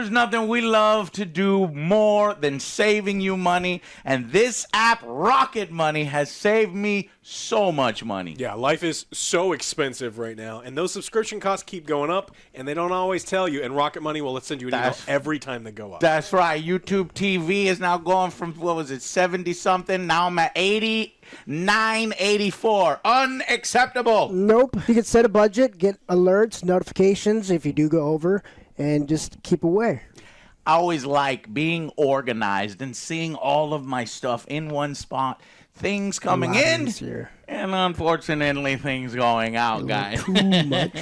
there's nothing we love to do more than saving you money, and this app, Rocket Money, has saved me so much money. Yeah, life is so expensive right now, and those subscription costs keep going up, and they don't always tell you, and Rocket Money will send you an email every time they go up. That's right. YouTube TV is now going from, 70-something? Now I'm at 89.84. Unacceptable. Nope. You can set a budget, get alerts, notifications if you do go over, and just keep aware. I always like being organized and seeing all of my stuff in one spot. Things coming in, and unfortunately things going out, guys. Too much.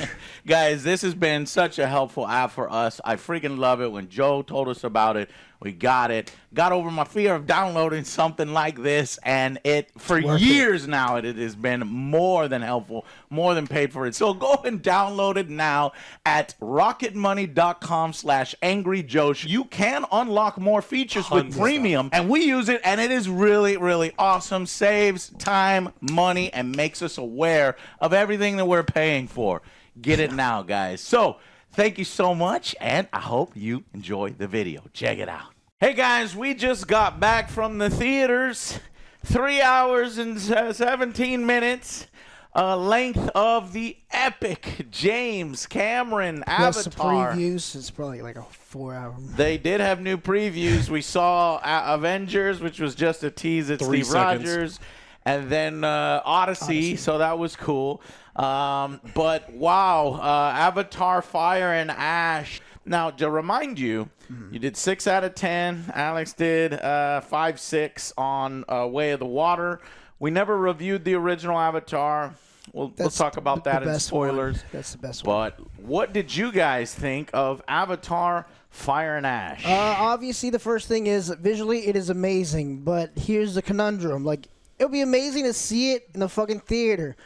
Guys, this has been such a helpful app for us. I freaking love it. When Joe told us about it, we got it. Got over my fear of downloading something like this, and for years now, it has been more than helpful, more than paid for it. So go and download it now at rocketmoney.com/AngryJoe. You can unlock more features with premium, and we use it, and it is really, really awesome. Saves time, money, and makes us aware of everything that we're paying for. Get it now, guys. So thank you so much, and I hope you enjoy the video. Check it out. Hey, guys, we just got back from the theaters. 3 hours and 17 minutes. Length of the epic James Cameron Avatar. The previews. It's probably like a 4-hour movie. They did have new previews. We saw Avengers, which was just a tease at Steve Rogers. And then Odyssey, so that was cool. But wow, Avatar, Fire and Ash. Now, to remind you, you did 6 out of 10. Alex did 5-6 on Way of the Water. We never reviewed the original Avatar. We'll talk about that in spoilers. That's the best one. But what did you guys think of Avatar, Fire and Ash? Obviously, the first thing is visually it is amazing. But here's the conundrum. Like, it would be amazing to see it in the fucking theater.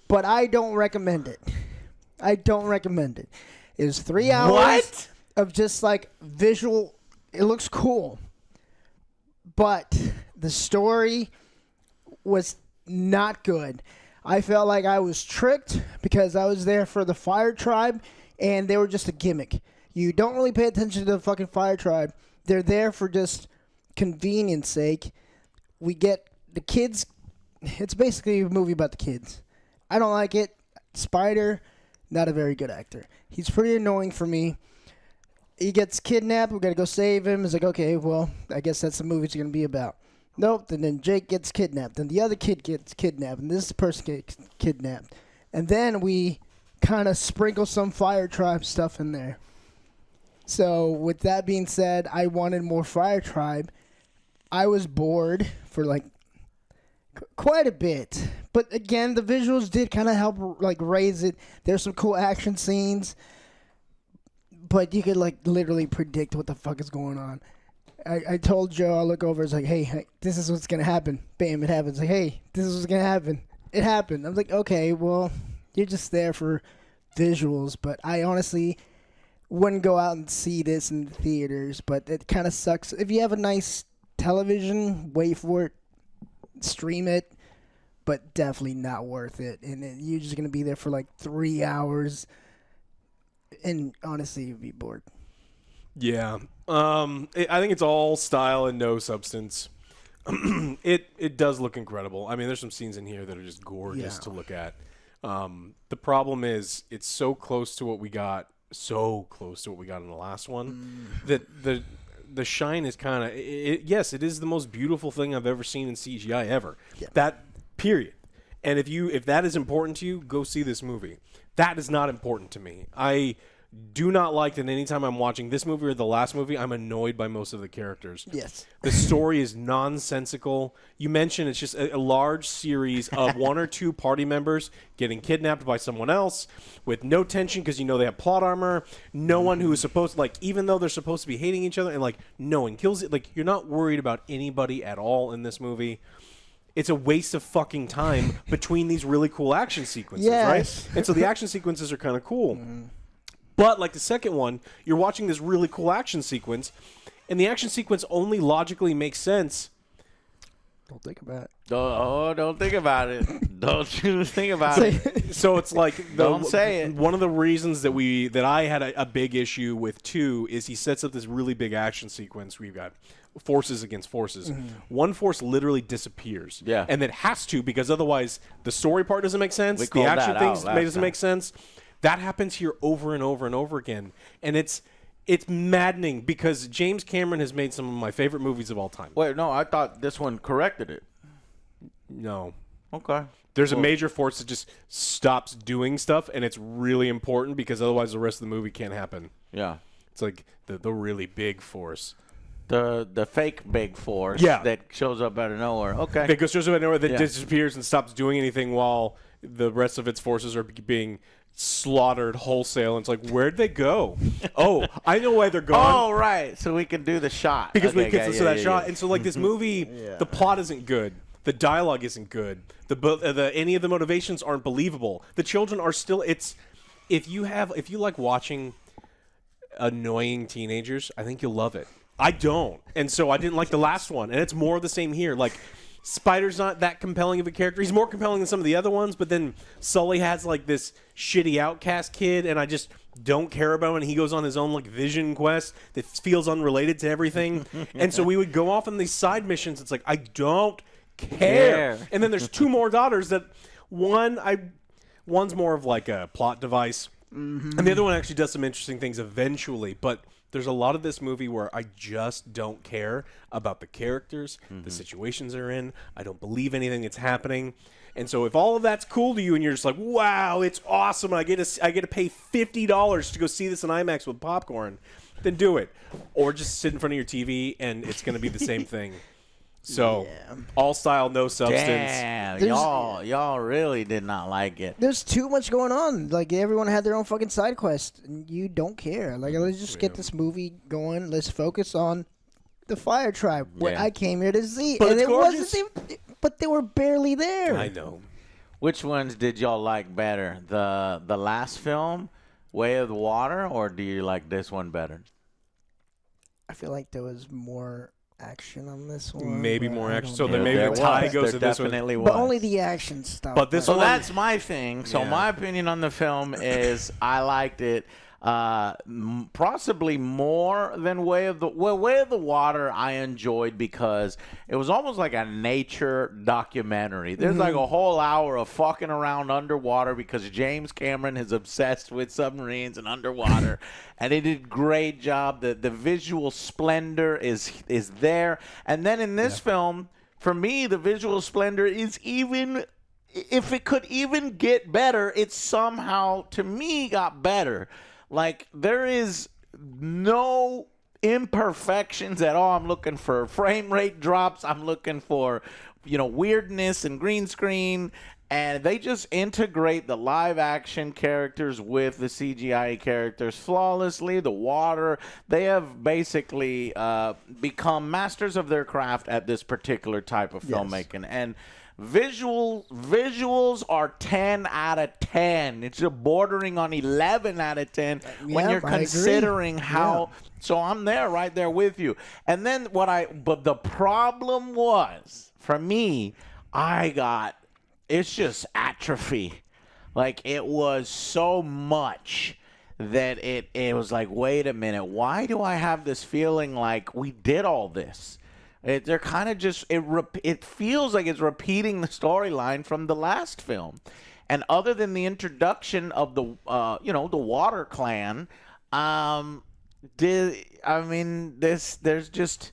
But I don't recommend it. I don't recommend it. It was 3 hours of just like visual. It looks cool. But the story was not good. I felt like I was tricked because I was there for the Fire Tribe and they were just a gimmick. You don't really pay attention to the fucking Fire Tribe. They're there for just convenience sake. We get the kids. It's basically a movie about the kids. I don't like it. Spider, not a very good actor. He's pretty annoying for me. He gets kidnapped. We got to go save him. It's like, okay, well, I guess that's the movie it's going to be about. Nope. And then Jake gets kidnapped. And the other kid gets kidnapped. And this person gets kidnapped. And then we kind of sprinkle some Fire Tribe stuff in there. So with that being said, I wanted more Fire Tribe. I was bored for like quite a bit. But again, the visuals did kind of help like raise it. There's some cool action scenes. But you could like literally predict what the fuck is going on. I told Joe, I look over, it's like, hey, this is what's going to happen. Bam, it happens. Like, hey, this is what's going to happen. It happened. I'm like, okay, well, you're just there for visuals. But I honestly wouldn't go out and see this in the theaters. But it kind of sucks. If you have a nice television, wait for it, stream it. But definitely not worth it. And then you're just going to be there for like 3 hours. And honestly, you'd be bored. Yeah. I think it's all style and no substance. It does look incredible. I mean, there's some scenes in here that are just gorgeous to look at. The problem is it's so close to what we got in the last one that the shine is kind of yes, it is the most beautiful thing I've ever seen in CGI ever. Yeah. That period. And if that is important to you, go see this movie. That is not important to me. I do not like that anytime I'm watching this movie or the last movie, I'm annoyed by most of the characters. Yes. The story is nonsensical. You mentioned it's just a large series of one or two party members getting kidnapped by someone else with no tension because they have plot armor. No one who is supposed to, even though they're supposed to be hating each other and no one kills it. You're not worried about anybody at all in this movie. It's a waste of fucking time between these really cool action sequences, right? And so the action sequences are kind of cool. But like the second one, you're watching this really cool action sequence, and the action sequence only logically makes sense Don't think about it. Don't think about it. Don't you think about it. So it's like Don't say it. One of the reasons that I had a big issue with 2 is he sets up this really big action sequence. We've got forces against forces. One force literally disappears. Yeah. And it has to, because otherwise the story part doesn't make sense. We The called action that things out last doesn't make sense. That happens here over and over and over again. And it's maddening because James Cameron has made some of my favorite movies of all time. Wait, no, I thought this one corrected it. No. Okay. There's a major force that just stops doing stuff, and it's really important because otherwise the rest of the movie can't happen. Yeah. It's like the really big force. The fake big force that shows up out of nowhere. Okay. That goes out of nowhere, that disappears and stops doing anything while the rest of its forces are being slaughtered wholesale. And it's like, where'd they go? Oh, I know why they're gone. Oh, right. So we can do the shot. Because we get to that shot. And so, like, this movie, the plot isn't good. The dialogue isn't good. Any of the motivations aren't believable. The children are still. If you like watching annoying teenagers, I think you'll love it. I don't, and so I didn't like the last one. And it's more of the same here. Like, Spider's not that compelling of a character. He's more compelling than some of the other ones. But then Sully has like this shitty outcast kid, and I just don't care about him. And he goes on his own like vision quest that feels unrunrelated to everything. And so we would go off on these side missions. It's like, I don't care. And then there's 2 more daughters that one's more of like a plot device, and the other one actually does some interesting things eventually. But there's a lot of this movie where I just don't care about the characters, the situations they're in. I don't believe anything that's happening. And so if all of that's cool to you and you're just like, wow, it's awesome, I get to pay $50 to go see this in IMAX with popcorn, then do it. Or just sit in front of your TV and it's going to be the same thing. So, all style, no substance. Damn, y'all really did not like it. There's too much going on. Like, everyone had their own fucking side quest, and you don't care. Like, let's just get this movie going. Let's focus on the Fire Tribe, what I came here to see. But and it's gorgeous. But they were barely there. I know. Which ones did y'all like better? The last film, Way of the Water, or do you like this one better? I feel like there was more action on this one. Maybe more action. So then maybe the tie goes to this one. Definitely was. But only the action stuff. But this So one, that's my thing. So my opinion on the film is I liked it possibly more than Way of the Water. I enjoyed because it was almost like a nature documentary. There's like a whole hour of fucking around underwater because James Cameron is obsessed with submarines and underwater, and he did a great job. The visual splendor is there, and then in this film, for me, the visual splendor is even. If it could even get better, it somehow, to me, got better. Like, there is no imperfections at all. I'm looking for frame rate drops. I'm looking for, weirdness and green screen. And they just integrate the live action characters with the CGI characters flawlessly. The water, they have basically become masters of their craft at this particular type of filmmaking. And visuals are 10 out of 10. It's bordering on 11 out of 10 when you're considering how. So I'm right there with you. And then but the problem was, for me, it's just atrophy. Like, it was so much that it was like, wait a minute, why do I have this feeling like we did all this? They're kind of just it feels like it's repeating the storyline from the last film, and other than the introduction of the Water Clan, there's just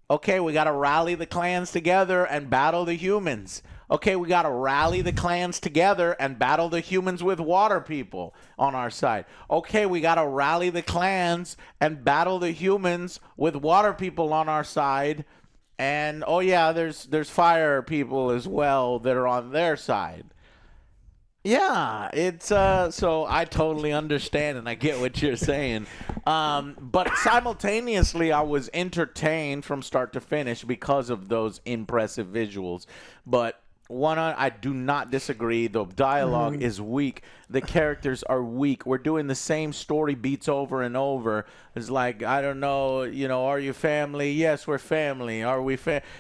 okay, we got to rally the clans together and battle the humans. Okay, we got to rally the clans together and battle the humans with water people on our side. Okay, we got to rally the clans and battle the humans with water people on our side. And, there's fire people as well that are on their side. Yeah, it's so I totally understand and I get what you're saying. But simultaneously, I was entertained from start to finish because of those impressive visuals. But I do not disagree. The dialogue is weak. The characters are weak. We're doing the same story beats over and over. It's like, I don't know, are you family? Yes, we're family. Are we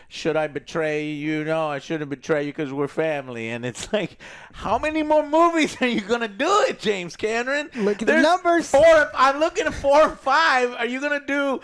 should I betray you? No, I shouldn't betray you because we're family. And it's like, how many more movies are you going to do it, James Cameron? Look at the numbers. I'm looking at 4 or 5. Are you going to do...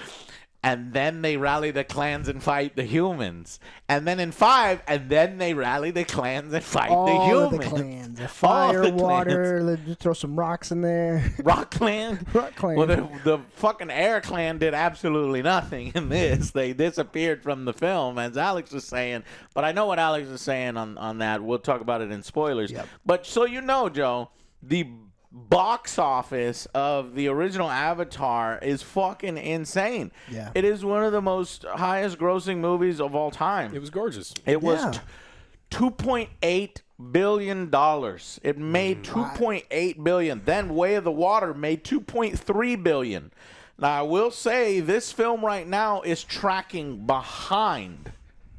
And then they rally the clans and fight the humans. And then in 5, and then they rally the clans and fight the humans. All the clans. Fire, water, let's throw some rocks in there. Rock clan? Rock clan. Well, the fucking air clan did absolutely nothing in this. They disappeared from the film, as Alex was saying. But I know what Alex is saying on that. We'll talk about it in spoilers. Yep. But so Joe, the box office of the original Avatar is fucking insane. Yeah. It is one of the most highest grossing movies of all time. It was gorgeous. It was $2.8 billion. It made $2.8 billion. Then Way of the Water made $2.3 billion. Now, I will say this film right now is tracking behind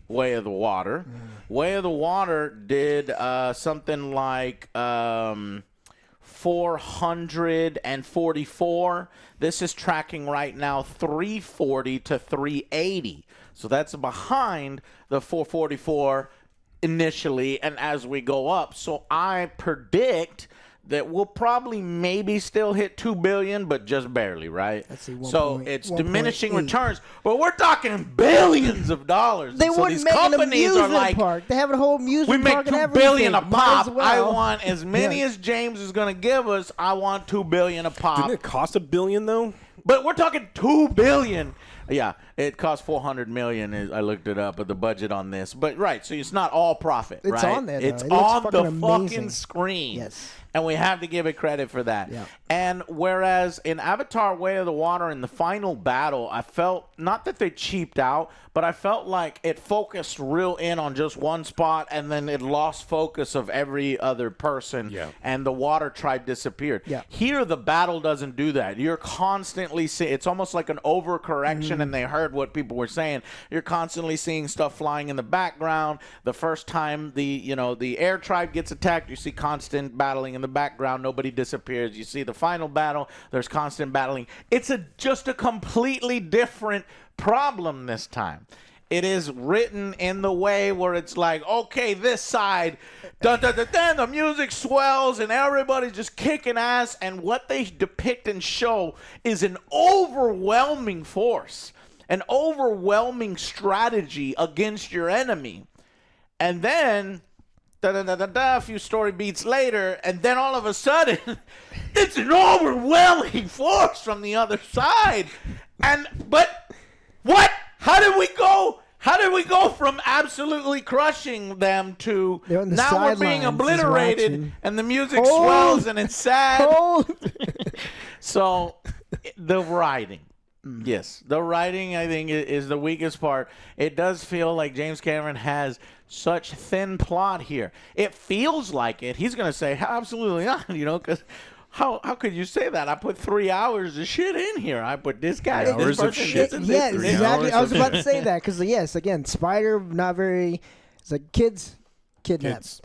Way of the Water. Way of the Water did something like 444. This is tracking right now 340 to 380. So that's behind the 444 initially, and as we go up. So I predict that we'll probably maybe still hit 2 billion, but just barely, right? Let's see, so it's diminishing returns, but we're talking billions of dollars. They wouldn't make an amusement park. They have a whole amusement park. We make $2 billion a pop. I want as many as James is going to give us. I want $2 billion a pop. Didn't it cost $1 billion though? But we're talking $2 billion. Yeah, it cost $400 million. I looked it up, but the budget on this. But right, so it's not all profit. It's right? on there. It's it on the fucking fucking screen. Yes. And we have to give it credit for that. Yeah. And whereas in Avatar Way of the Water, in the final battle, I felt, not that they cheaped out, but I felt like it focused real in on just one spot, and then it lost focus of every other person, and the water tribe disappeared. Yeah. Here, the battle doesn't do that. You're constantly seeing, it's almost like an overcorrection, and they heard what people were saying. You're constantly seeing stuff flying in the background. The first time the air tribe gets attacked, you see constant battling in the background. Nobody disappears. You see the final battle, there's constant battling. It's just a completely different problem this time. It is written in the way where it's like, okay, this side, dun, dun, dun, dun, the music swells and everybody's just kicking ass, and what they depict and show is an overwhelming force, an overwhelming strategy against your enemy. And then a few story beats later, and then all of a sudden it's an overwhelming force from the other side. But what? How did we go from absolutely crushing them to now we're being obliterated and the music swells and it's sad? So the writing. Yes, the writing, I think, is the weakest part. It does feel like James Cameron has such thin plot here. It feels like it. He's going to say, absolutely not, because how could you say that? I put 3 hours of shit in here. I put this guy. Hours of shit. Yes, exactly. I was about to say that because, yes, again, Spider, not very, it's like kids. Kidnapped.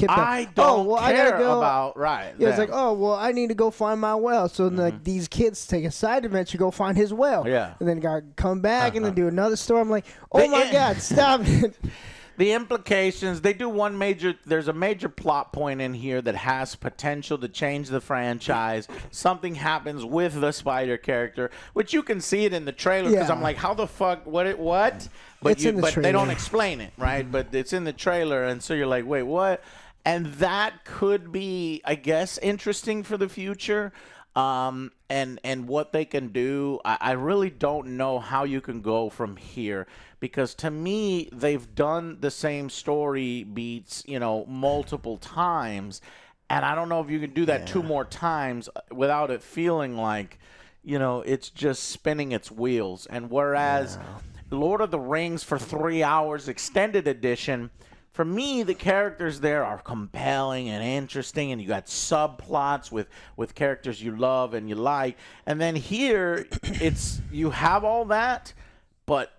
I don't care about right. Yeah, it's like, I need to go find my well. So like these kids take a side adventure, go find his well. Yeah, and then gotta come back and then do another story. I'm like, my God, stop it. The implications, they do there's a major plot point in here that has potential to change the franchise. Something happens with the Spider character, which you can see it in the trailer because I'm like, how the fuck, what? But they don't explain it, right? But it's in the trailer, and so you're like, wait, what? And that could be, I guess, interesting for the future. And what they can do, I really don't know how you can go from here, because to me, they've done the same story beats, multiple times, and I don't know if you can do that 2 more times without it feeling like, it's just spinning its wheels. And whereas Lord of the Rings for 3 hours extended edition, for me, the characters there are compelling and interesting, and you got subplots with characters you love and you like. And then here, you have all that, but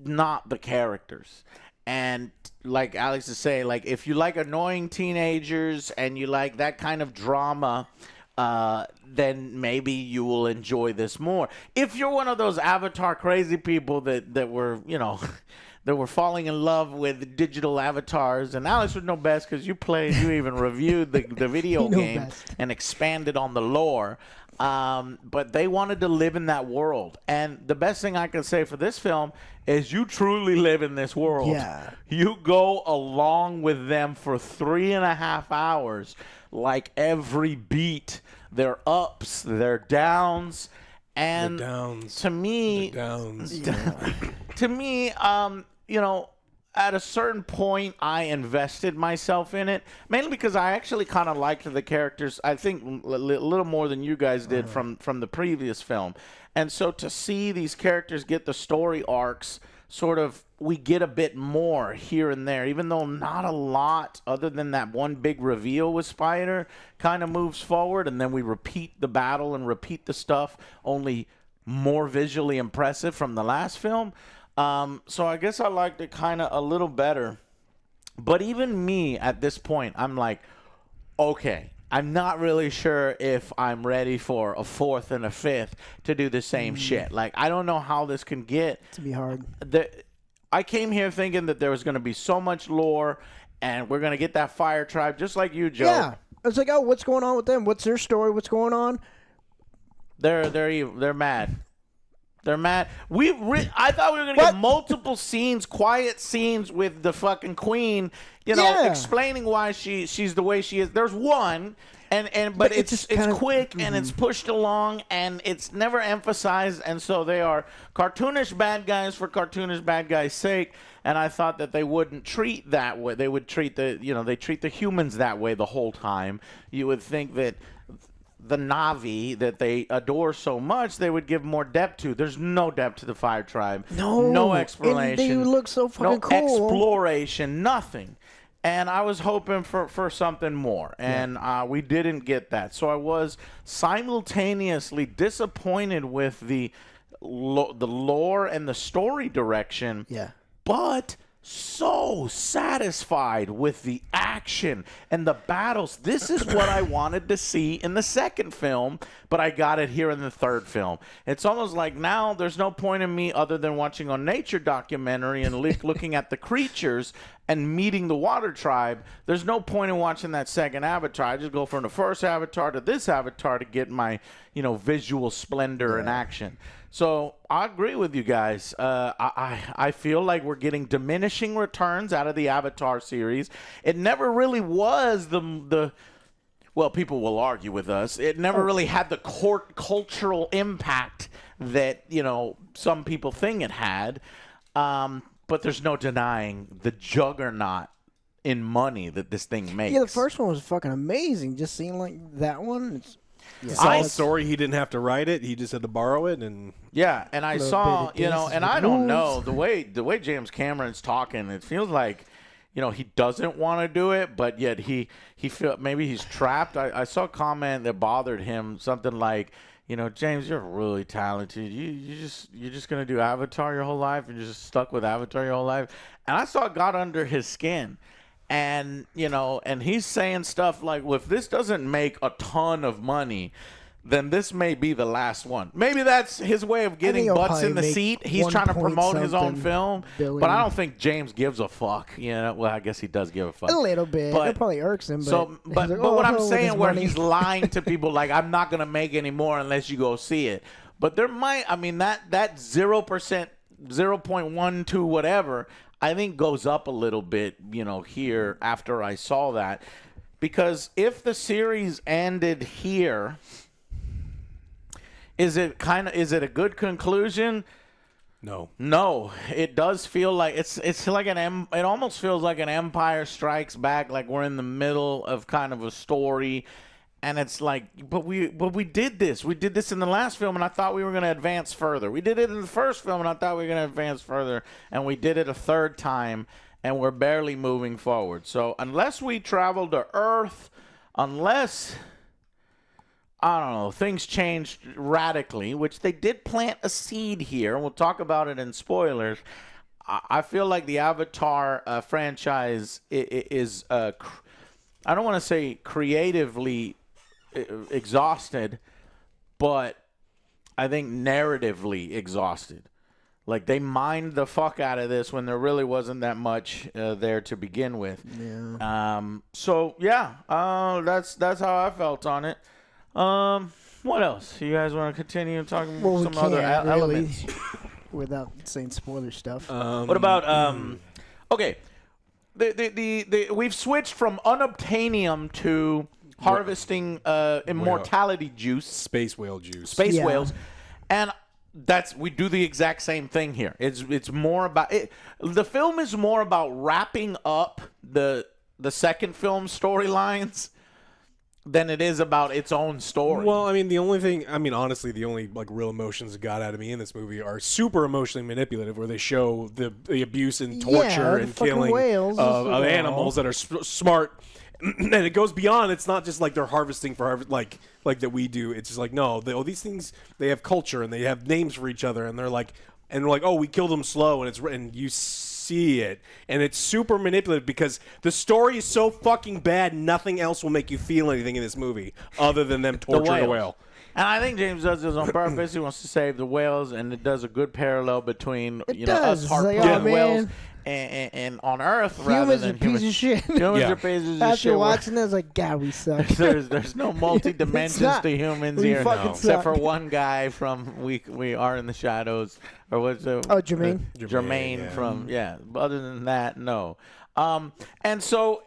not the characters. And like Alex is saying, like if you like annoying teenagers and you like that kind of drama, then maybe you will enjoy this more. If you're one of those Avatar crazy people that were, that were falling in love with digital avatars, and Alex would know best because you even reviewed the video game and expanded on the lore. But they wanted to live in that world. And the best thing I can say for this film is you truly live in this world. Yeah. You go along with them for 3.5 hours, like every beat. Their ups, their downs. And to me, to me, at a certain point, I invested myself in it, mainly because I actually kind of liked the characters, I think, a little more than you guys did from the previous film. And so to see these characters get the story arcs, sort of, we get a bit more here and there, even though not a lot other than that one big reveal with Spider kind of moves forward, and then we repeat the battle and repeat the stuff, only more visually impressive from the last film. So I guess I liked it kind of a little better. But even me at this point, I'm like, okay, I'm not really sure if I'm ready for a 4th and a 5th to do the same shit. Like, I don't know how this can get. To be hard. I came here thinking that there was going to be so much lore, and we're going to get that fire tribe just like you, Joe. Yeah. I was like, oh, what's going on with them? What's their story? What's going on? They're evil. They're mad. They're mad. I thought we were going to get multiple scenes, quiet scenes with the fucking queen, explaining why she's the way she is. There's one, but it's quick and it's pushed along and it's never emphasized. And so they are cartoonish bad guys for cartoonish bad guys' sake. And I thought that they wouldn't treat that way. They would treat they treat the humans that way the whole time. You would think that the Na'vi that they adore so much, they would give more depth to. There's no depth to the Fire Tribe. No explanation. And they look so fucking cool. No exploration. Nothing. And I was hoping for something more. And we didn't get that. So I was simultaneously disappointed with the lore and the story direction. Yeah. But so satisfied with the action and the battles. This is what I wanted to see in the second film, but I got it here in the third film. It's almost like now there's no point in me other than watching a nature documentary and looking at the creatures and meeting the water tribe. There's no point in watching that second Avatar. I just go from the first Avatar to this Avatar to get my, visual splendor and action. So I agree with you guys. I feel like we're getting diminishing returns out of the Avatar series. It never really was well, people will argue with us. It never really had the cultural impact that, some people think it had. But there's no denying the juggernaut in money that this thing makes. Yeah, the first one was fucking amazing. Just seeing like that one. Story, he didn't have to write it. He just had to borrow it. And and I saw, and I don't know, the way James Cameron's talking, it feels like, he doesn't want to do it, but yet he feel maybe he's trapped. I saw a comment that bothered him, something like, James, you're really talented. You're just gonna do Avatar your whole life. You're just stuck with Avatar your whole life. And I saw it got under his skin. And, and he's saying stuff like, well, if this doesn't make a ton of money, then this may be the last one. Maybe that's his way of getting butts in the seat. He's trying to promote his own film. But I don't think James gives a fuck. Well, I guess he does give a fuck. A little bit. But, it probably irks him. But what I'm saying, where he's lying to people like, I'm not going to make any more unless you go see it. But there might, that 0%, 0.12 whatever, I think goes up a little bit, here after I saw that. Because if the series ended here, is it a good conclusion? No. It does feel like it's like it almost feels like an Empire Strikes Back, like we're in the middle of kind of a story. And it's like, but we did this. We did this in the last film, and I thought we were going to advance further. We did it in the first film, and I thought we were going to advance further. And we did it a third time, and we're barely moving forward. So unless we travel to Earth, unless, I don't know, things changed radically, which they did plant a seed here, and we'll talk about it in spoilers, I feel like the Avatar franchise is I don't want to say creatively exhausted, but I think narratively exhausted. Like they mined the fuck out of this when there really wasn't that much there to begin with. Yeah. That's how I felt on it. What else? You guys want to continue talking Well, some other elements? Without saying spoiler stuff. What about okay? We've switched from unobtainium to harvesting immortality juice, Space whale juice. space whales, and we do the exact same thing here. It's more about it. The film is more about wrapping up the second film storylines than it is about its own story. Well, I mean, honestly, the only like real emotions that got out of me in this movie are super emotionally manipulative, where they show the abuse and torture the and fucking killing whales of as well. animals that are smart. And it goes beyond. It's not just like they're harvesting for like that we do. It's just like no, these things, they have culture and they have names for each other, and they're like, oh, we killed them slow, and you see it, and it's super manipulative because the story is so fucking bad. Nothing else will make you feel anything in this movie other than them torturing a whale. And I think James does this on purpose. He wants to save the whales, and it does a good parallel between us harpooning whales and on Earth rather than humans are piece of shit. Humans are pieces of shit. After watching this, like, God, we suck. There's no multi-dimensions to humans We here, fucking except for suck. one guy from We Are in the Shadows, or what's it? Oh, Jermaine. Jermaine from Other than that, no. And so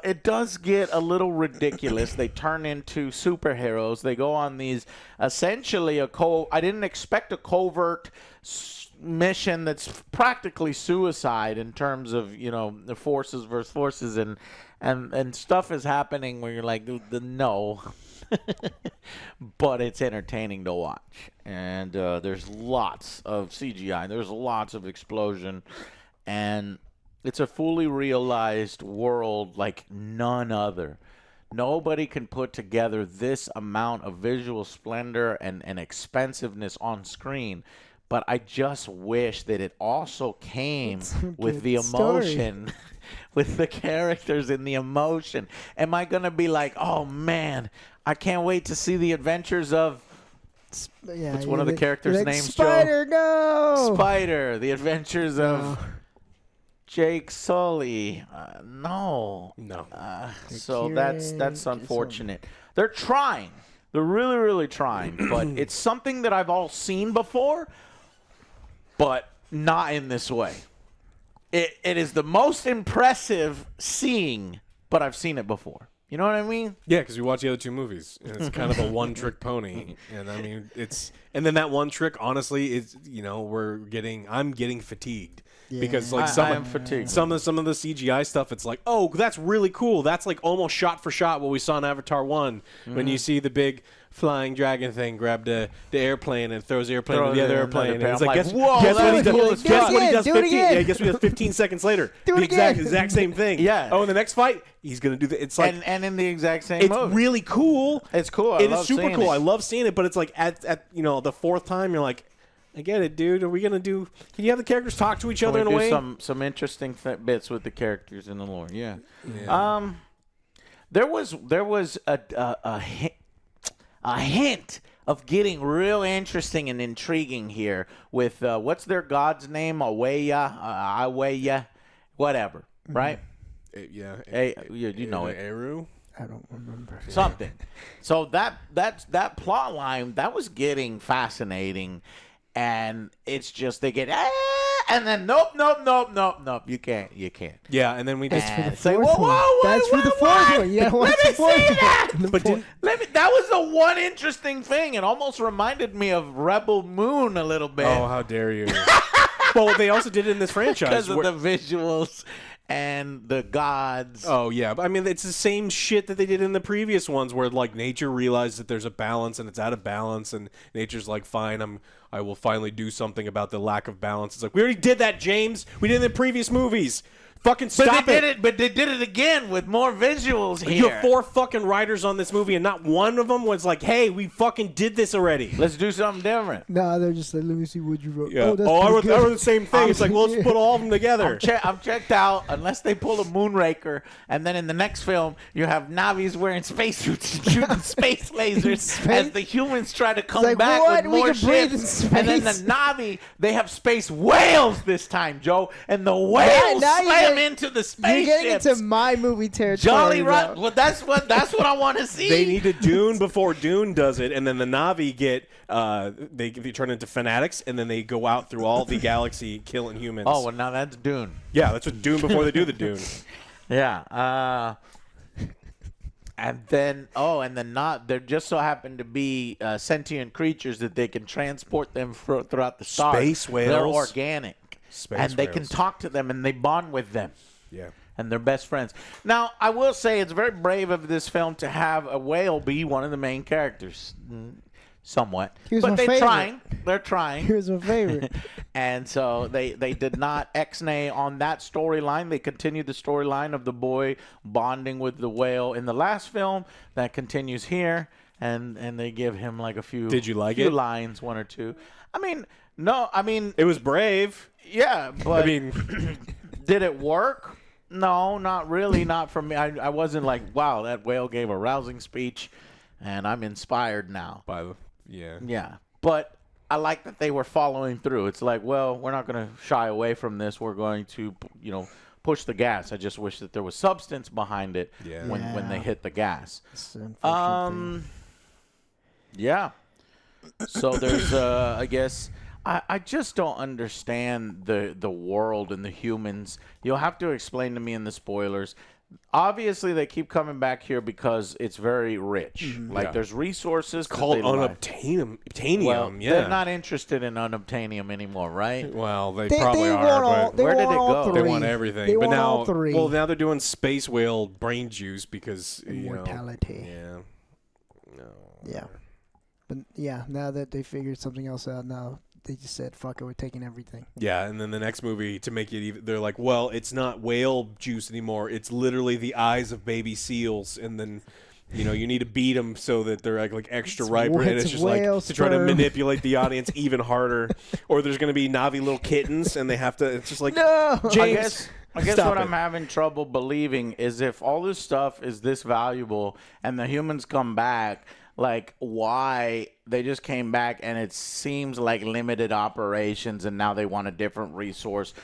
it does get a little ridiculous. They turn into superheroes. They go on these essentially I didn't expect a covert mission that's practically suicide in terms of the forces versus forces and stuff is happening where you're like no. But it's entertaining to watch, and there's lots of CGI, there's lots of explosion, and it's a fully realized world like none other. Nobody can put together this amount of visual splendor and expensiveness on screen. But I just wish that it also came with the emotion, with the characters and the emotion. Am I going to be like, oh, man, I can't wait to see the adventures of... what's one of the characters' names, Spider, Joe? no! Spider, the adventures of... Jake Sully. No. So that's unfortunate. They're trying. They're really, really trying. But it's something that I've all seen before, but not in this way. It is the most impressive seeing, but I've seen it before. You know what I mean? Yeah, because we watched the other two movies, and it's kind of a one-trick pony. And I mean, and then that one trick, honestly, is I'm getting fatigued. Yeah. Because like I'm fatigued. Some of the CGI stuff, it's like, oh, that's really cool. That's like almost shot for shot what we saw in Avatar 1 when you see the big flying dragon thing grab the airplane and throws the airplane to the other airplane. And it's like, guess what he does 15 seconds later? The exact same thing. Yeah. Oh, in the next fight, he's gonna do the. It's like and in the exact same movie. It's really cool. It's cool. It is super cool. I love seeing it, but it's like at the fourth time, you're like, I get it, dude. Are we gonna do? Can you have the characters talk to each other in a way? Some interesting bits with the characters in the lore. Yeah. There was a hint of getting real interesting and intriguing here with what's their god's name? Aweya, whatever. Right? Yeah. You know it. Eru. I don't remember. Something. So that plot line that was getting fascinating. And it's just they get and then nope. You can't. Yeah, and then we just say whoa. That's for the fourth one. Yeah, let me see that. But that was the one interesting thing. It almost reminded me of Rebel Moon a little bit. Oh, how dare you! Well, they also did it in this franchise because of the visuals and the gods. Oh yeah, but I mean it's the same shit that they did in the previous ones, where like nature realized that there's a balance and it's out of balance, and nature's like, fine, I will finally do something about the lack of balance. It's like, we already did that, James. We did it in the previous movies. Fucking stop it. But they did it again with more visuals here. You have 4 fucking writers on this movie, and not one of them was like, hey, we fucking did this already. Let's do something different. Nah, they're just like, let me see what you wrote. Yeah. That's I pretty wrote good. the same thing. It's like, well, let's put all of them together. I'm checked out unless they pull a Moonraker, and then in the next film you have Navis wearing spacesuits and shooting space lasers as the humans try to come like, back what? with We more can breathe in ships. And then the space. Navi, they have space whales this time, Joe, and the whales now you're slam getting- into the You're getting spaceships. into my movie territory. Jolly bro. Roger. Well, that's what I want to see. They need to Dune before Dune does it, and then the Na'vi get they turn into fanatics, and then they go out through all the galaxy killing humans. Oh, well, now that's Dune. Yeah, that's what Dune before they do the Dune. Yeah. And then, there just so happen to be sentient creatures that they can transport them throughout the stars. Space whales. They're organic. Space and they can whales. talk to them and they bond with them. Yeah. And they're best friends. Now, I will say it's very brave of this film to have a whale be one of the main characters. Somewhat. He was but my they're favorite. trying. They're trying. Here's my favorite. And so they did not ex-nay on that storyline. They continued the storyline of the boy bonding with the whale in the last film. That continues here, and they give him like a few. Did you like few it? lines, 1 or 2. I mean, no. I mean, It was brave. yeah, but I mean, did it work? No, not really. Not for me. I wasn't like, wow, that whale gave a rousing speech, and I'm inspired now. Yeah, but I like that they were following through. It's like, well, we're not going to shy away from this. We're going to, push the gas. I just wish that there was substance behind it when they hit the gas. It's an unfortunate thing. Yeah. So there's, I guess, I just don't understand the world and the humans. You'll have to explain to me in the spoilers. Obviously, they keep coming back here because it's very rich. Like, there's resources called that they like. unobtainium. Well, Yeah. they're not interested in unobtainium anymore, right? Well, they They probably want are, all, but they where want did it all go? Three. they want everything. They but want now, all 3. well, now they're doing space whale brain juice because Immortality. Yeah. But yeah, now that they figured something else out, now they just said, fuck it, we're taking everything. Yeah, and then the next movie, to make it even, they're like, well, it's not whale juice anymore. It's literally the eyes of baby seals, and then, you need to beat them so that they're like extra ripe, and it's just like whale to try to sperm. manipulate the audience even harder. Or there's going to be Na'vi little kittens, and they have to. It's just like No! James. I guess stop what it. I'm having trouble believing is if all this stuff is this valuable and the humans come back, like, why they just came back and it seems like limited operations and now they want a different resource.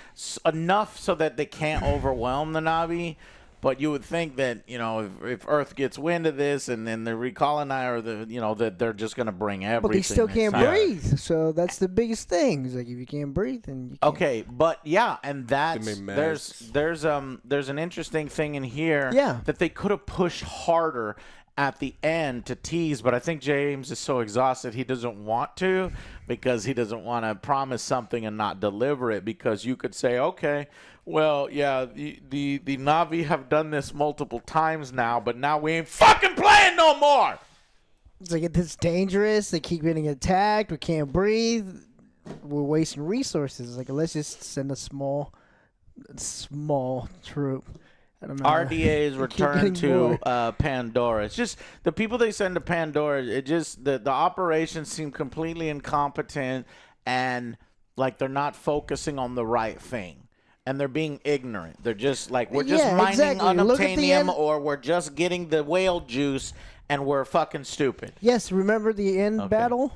Enough so that they can't overwhelm the Na'vi. But you would think that, if Earth gets wind of this and then they recolonize, or that they're just going to bring everything. But they still can't inside. breathe, so that's the biggest thing. It's like, if you can't breathe, then you can't. Okay, but yeah, and that's They made masks. there's an interesting thing in here Yeah. that they could have pushed harder at the end to tease, but I think James is so exhausted he doesn't want to, because he doesn't want to promise something and not deliver it, because you could say, okay, well, yeah, the Na'vi have done this multiple times now, but now we ain't fucking playing no more. It's like, it's dangerous. They keep getting attacked. We can't breathe. We're wasting resources. It's like, let's just send a small troop. I don't know. RDA's Keep return getting to more. Pandora. It's just the people they send to Pandora. It just the operations seem completely incompetent, and like they're not focusing on the right thing, and they're being ignorant. They're just like, we're just Yeah, mining exactly. Look at the end. unobtainium, or we're just getting the whale juice, and we're fucking stupid. Yes, remember the end battle?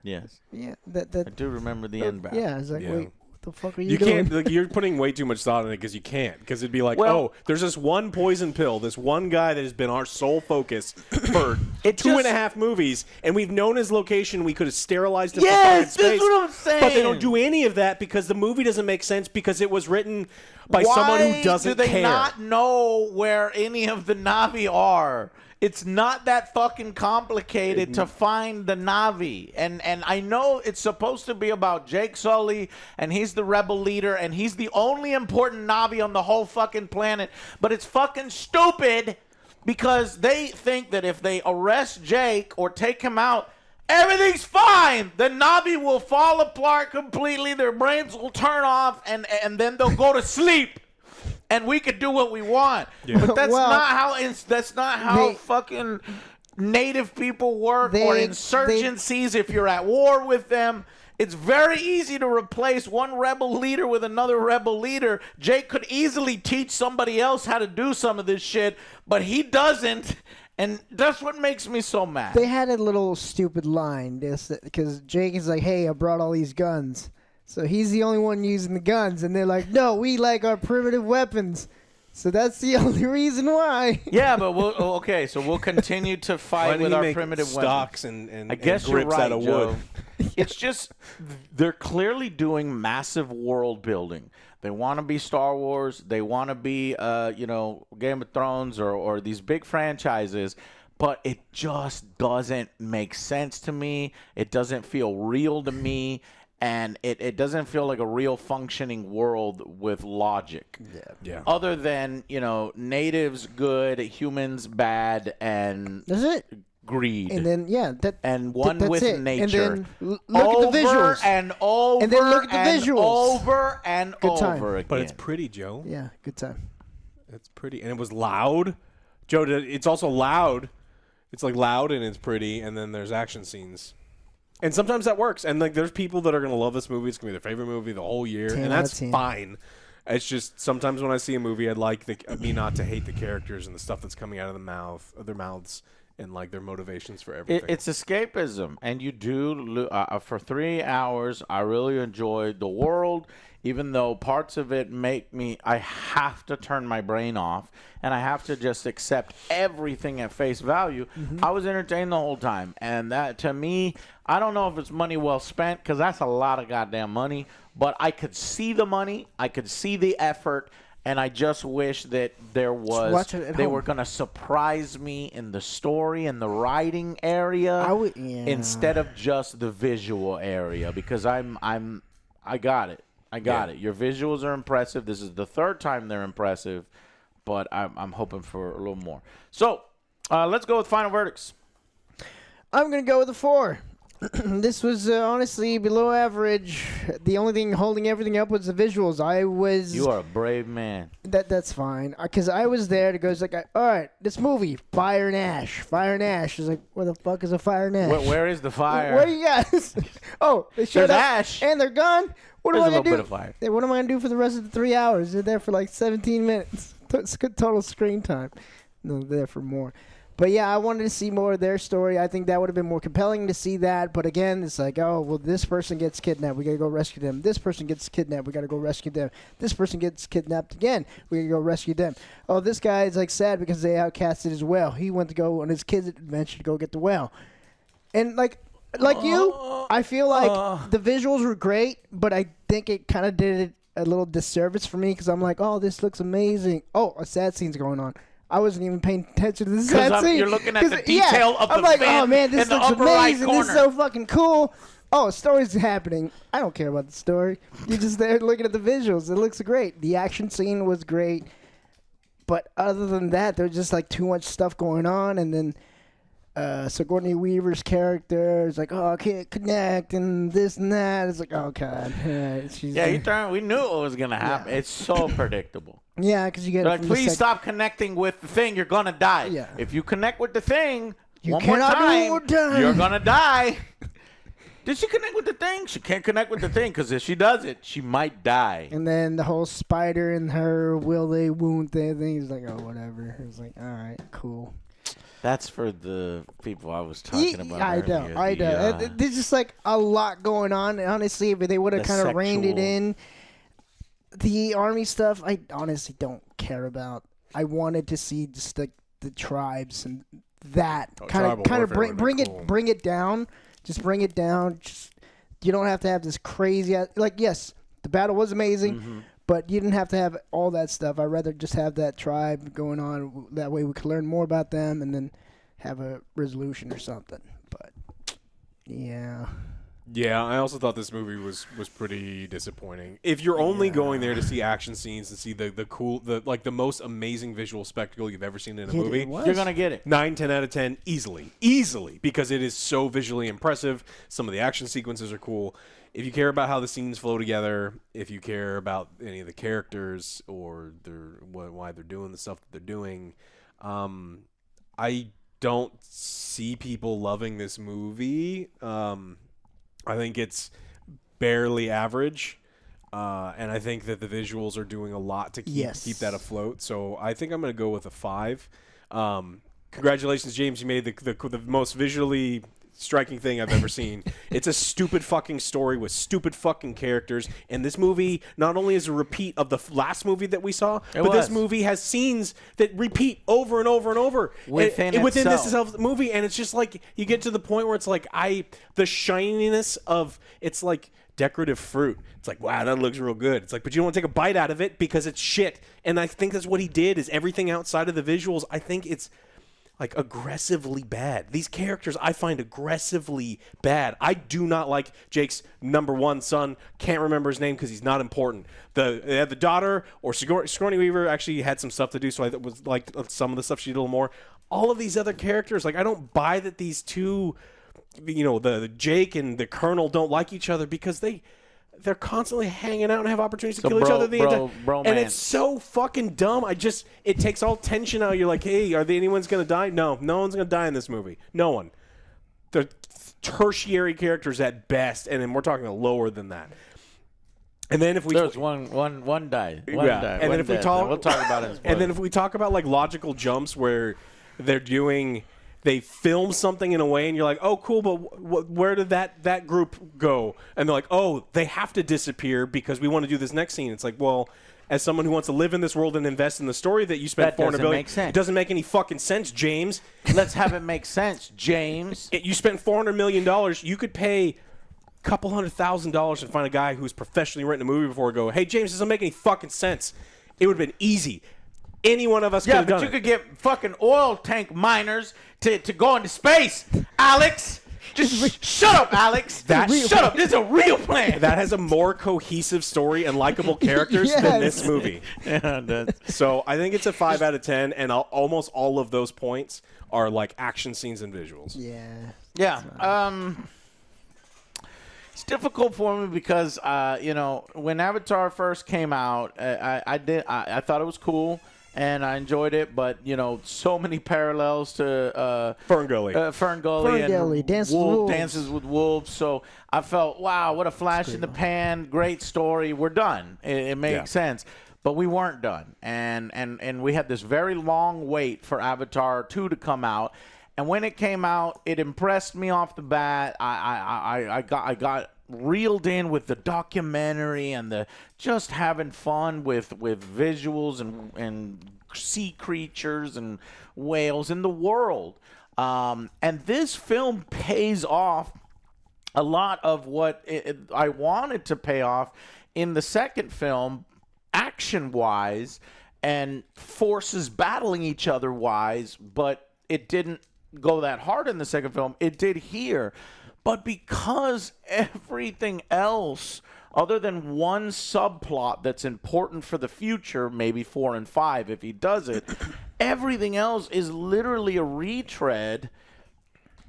Yes, Yeah, I do remember the end battle. Yeah, it's like, Yeah. wait, what the fuck are you You doing? can't. Like, you're putting way too much thought in it because you can't. Because it'd be like, Well- oh, there's this one poison pill, this one guy that has been our sole focus for It two and a just- half movies, and we've known his location. We could have sterilized him. Yes, for fucking that's space, what I'm saying. But they don't do any of that because the movie doesn't make sense because it was written by someone who doesn't do they care. not know where any of the Na'vi are? It's not that fucking complicated to find the Na'vi. And I know it's supposed to be about Jake Sully, and he's the rebel leader, and he's the only important Na'vi on the whole fucking planet. But it's fucking stupid because they think that if they arrest Jake or take him out, everything's fine. The Na'vi will fall apart completely. Their brains will turn off, and then they'll go to sleep. and we could do what we want. Yeah. But that's Well, not how they- fucking native people work, They- or insurgencies. If you're at war with them, it's very easy to replace one rebel leader with another rebel leader. Jake could easily teach somebody else how to do some of this shit, but he doesn't, and that's what makes me so mad. They had a little stupid line because Jake is like, "Hey, I brought all these guns," so he's the only one using the guns, and they're like, "No, we like our primitive weapons." So that's the only reason why. Yeah, but we'll continue to Why fight didn't with he our make primitive stocks weapons. and I guess and you're grips right, out of Joe. wood? It's just they're clearly doing massive world building. They want to be Star Wars. They want to be, Game of Thrones or these big franchises. But it just doesn't make sense to me. It doesn't feel real to me. And it doesn't feel like a real functioning world with logic. Yeah. Other than, natives good, humans bad, and That's it. greed. And then and one that's with it. nature. And then look at the visuals. And over And then look at the and visuals. over and Good time. over again. But it's pretty, Joe. Yeah, good time. It's pretty, and it was loud. Joe, it's also loud. It's like loud and it's pretty, and then there's action scenes. And sometimes that works. And like, there's people that are gonna love this movie. It's gonna be their favorite movie the whole year, 10 and out of that's 10. fine. It's just sometimes when I see a movie, I'd like me not to hate the characters and the stuff that's coming out of their mouths, and like their motivations for everything. It's escapism, and you do for 3 hours. I really enjoyed the world, even though parts of it make me. I have to turn my brain off, and I have to just accept everything at face value. I was entertained the whole time, and that to me, I don't know if it's money well spent because that's a lot of goddamn money. But I could see the money, I could see the effort. And I just wish that there was watch it at they home. were gonna surprise me in the story and the writing area instead of just the visual area, because I got it. I got it. Your visuals are impressive. This is the third time they're impressive, but I'm hoping for a little more. So let's go with final verdicts. I'm going to go with a 4. This was honestly below average. The only thing holding everything up was the visuals. You are a brave man. That's fine. Because I was there to go, it's like, all right, this movie, Fire and Ash. Fire and Ash. It's like, where the fuck is a Fire and Ash? Where is the fire? Where are you guys? Oh, they showed There's up Ash. and they're gone? What There's am a I little going bit to do? of fire. Hey, what am I going to do for the rest of the 3 hours? They're there for like 17 minutes. It's good total screen time. No, they're there for more. But yeah, I wanted to see more of their story. I think that would have been more compelling to see that. But again, it's like, oh, well, this person gets kidnapped. We got to go rescue them. This person gets kidnapped. We got to go rescue them. This person gets kidnapped again. We got to go rescue them. Oh, this guy is like sad because they outcasted his well. He went to go on his kid's adventure to go get the well. And like you, I feel like the visuals were great, but I think it kind of did it a little disservice for me because I'm like, oh, this looks amazing. Oh, a sad scene's going on. I wasn't even paying attention to the sad scene. You're looking at the detail of I'm the like, fan oh man, this in the looks upper right amazing. This is corner. so fucking cool. Oh, a story's happening. I don't care about the story. You're just there looking at the visuals. It looks great. The action scene was great. But other than that, there's just like too much stuff going on. And then Sigourney Weaver's character is like, oh, I can't connect and this and that. It's like, oh, God. We knew it was going to happen. Yeah. It's so predictable. Yeah, because you get like, please stop connecting with the thing. You're going to die. Yeah. If you connect with the thing one more time, you're going to die. Did she connect with the thing? She can't connect with the thing because if she does it, she might die. And then the whole spider and her will they, won't they thing is like, oh, whatever. It was like, all right, cool. That's for the people I was talking about earlier. I know. There's just like a lot going on. Honestly, if they would have kind of reined it in, the army stuff, I honestly don't care about. I wanted to see just the tribes and that kind of bring it down. Just bring it down. Just you don't have to have this crazy yes, the battle was amazing, but you didn't have to have all that stuff. I'd rather just have that tribe going on. That way we could learn more about them and then have a resolution or something. But yeah. Yeah, I also thought this movie was pretty disappointing. If you're only going there to see action scenes and see the most amazing visual spectacle you've ever seen in a movie, you're gonna get it 9, 10 out of 10 easily, because it is so visually impressive. Some of the action sequences are cool. If you care about how the scenes flow together, if you care about any of the characters or why they're doing the stuff that they're doing, I don't see people loving this movie. I think it's barely average, and I think that the visuals are doing a lot to keep that afloat. So I think I'm going to go with a 5. Congratulations, James! You made the most visually striking thing I've ever seen. It's a stupid fucking story with stupid fucking characters, and this movie not only is a repeat of the last movie that we saw, this movie has scenes that repeat over and over and over within this movie, and it's just like you get to the point where it's like the shininess of it's like decorative fruit. It's like, wow, that looks real good. It's like, but you don't want to take a bite out of it because it's shit. And I think that's what he did. Is everything outside of the visuals, I think it's like aggressively bad. These characters I find aggressively bad. I do not like Jake's number one son. Can't remember his name because he's not important. The daughter, or Sigourney Weaver, actually had some stuff to do, so I was like some of the stuff she did a little more. All of these other characters, like I don't buy that these two, the Jake and the Colonel don't like each other because they're constantly hanging out and have opportunities to kill each other. And it's so fucking dumb. It takes all tension out. You're like, hey, anyone's going to die? No one's going to die in this movie. No one. They're tertiary characters at best, and then we're talking lower than that. And then if we there's one died. One died. And then if we talk, we'll talk about it. And then if we talk about like logical jumps where they film something in a way and you're like, oh, cool, but where did that group go? And they're like, oh, they have to disappear because we want to do this next scene. It's like, well, as someone who wants to live in this world and invest in the story that you spent $400 billion, it doesn't make any fucking sense, James. Let's have it make sense, James. You spent $400 million. You could pay a couple $100,000 to find a guy who's professionally written a movie before and go, hey, James, this doesn't make any fucking sense. It would have been easy. Any one of us could have done it. Yeah, but you could get fucking oil tank miners to go into space, Alex. Just shut up, Alex. Shut up. This is a real plan. That has a more cohesive story and likable characters than this movie. Yeah, so I think it's a 5 out of 10, and almost all of those points are like action scenes and visuals. Yeah. It's difficult for me because when Avatar first came out, I thought it was cool. And I enjoyed it, but, so many parallels to Ferngully and Dances with Wolves. So I felt, wow, what a flash in the pan. Great story. We're done. It made sense. But we weren't done. And we had this very long wait for Avatar 2 to come out. And when it came out, it impressed me off the bat. I got reeled in with the documentary and the just having fun with visuals and sea creatures and whales in the world. And this film pays off a lot of what I wanted to pay off in the second film, action-wise, and forces battling each other wise, but it didn't go that hard in the second film. It did here. But because everything else, other than one subplot that's important for the future, maybe 4 and 5 if he does it, everything else is literally a retread.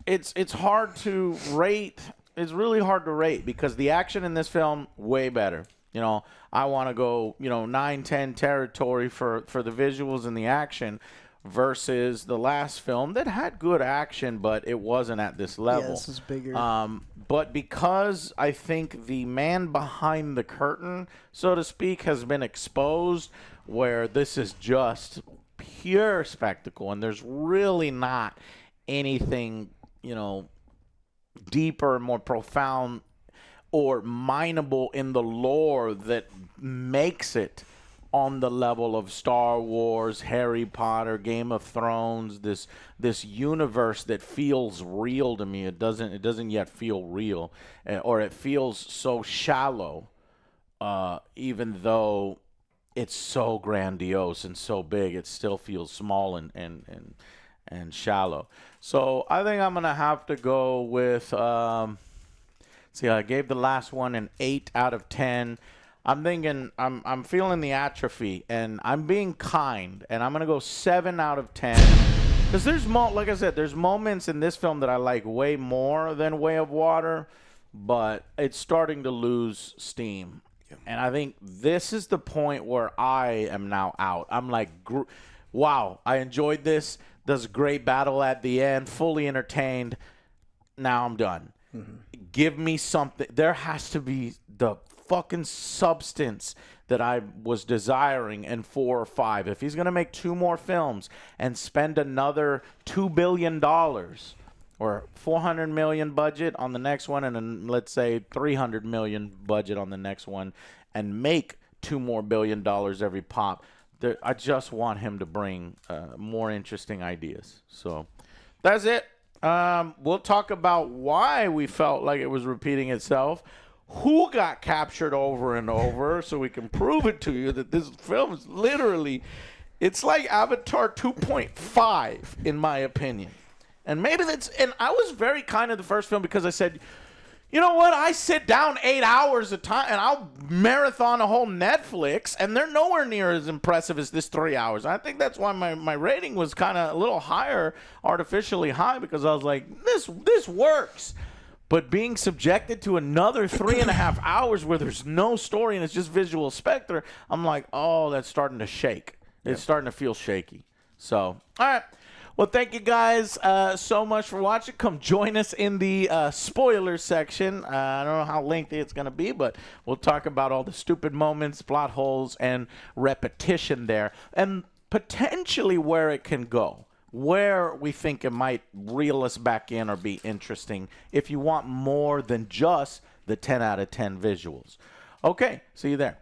It's hard to rate. It's really hard to rate because the action in this film, way better. I want to go, 9-10 territory for the visuals and the action versus the last film that had good action, but it wasn't at this level. Yeah, this is bigger. But because I think the man behind the curtain, so to speak, has been exposed, where this is just pure spectacle, and there's really not anything, deeper, more profound, or mineable in the lore that makes it on the level of Star Wars, Harry Potter, Game of Thrones, this universe that feels real to me. It doesn't yet feel real, or it feels so shallow, even though it's so grandiose and so big. It still feels small and shallow. So I think I'm gonna have to go with See, I gave the last one an 8 out of 10. I'm thinking I'm feeling the atrophy, and I'm being kind, and I'm gonna go 7 out of 10. Because there's like I said, there's moments in this film that I like way more than Way of Water, but it's starting to lose steam. And I think this is the point where I am now out. I'm like, wow, I enjoyed this. There's a great battle at the end, fully entertained. Now I'm done. Give me something. There has to be the fucking substance that I was desiring in 4 or 5. If he's going to make 2 more films and spend another $2 billion or $400 million budget on the next one, and then let's say $300 million budget on the next one, and make $2 more billion every pop, I just want him to bring more interesting ideas. So that's it. We'll talk about why we felt like it was repeating itself, who got captured over and over, so we can prove it to you that this film is literally, it's like Avatar 2.5 in my opinion. And maybe that's, and I was very kind of the first film because I said, you know what, I sit down 8 hours a time and I'll marathon a whole Netflix, and they're nowhere near as impressive as this 3 hours. I think that's why my rating was kind of a little higher, artificially high, because I was like, this works. But being subjected to another 3.5 hours where there's no story and it's just visual specter, I'm like, oh, that's starting to shake. It's starting to feel shaky. So, all right. Well, thank you guys so much for watching. Come join us in the spoiler section. I don't know how lengthy it's going to be, but we'll talk about all the stupid moments, plot holes, and repetition there, and potentially where it can go, where we think it might reel us back in or be interesting if you want more than just the 10 out of 10 visuals. Okay, see you there.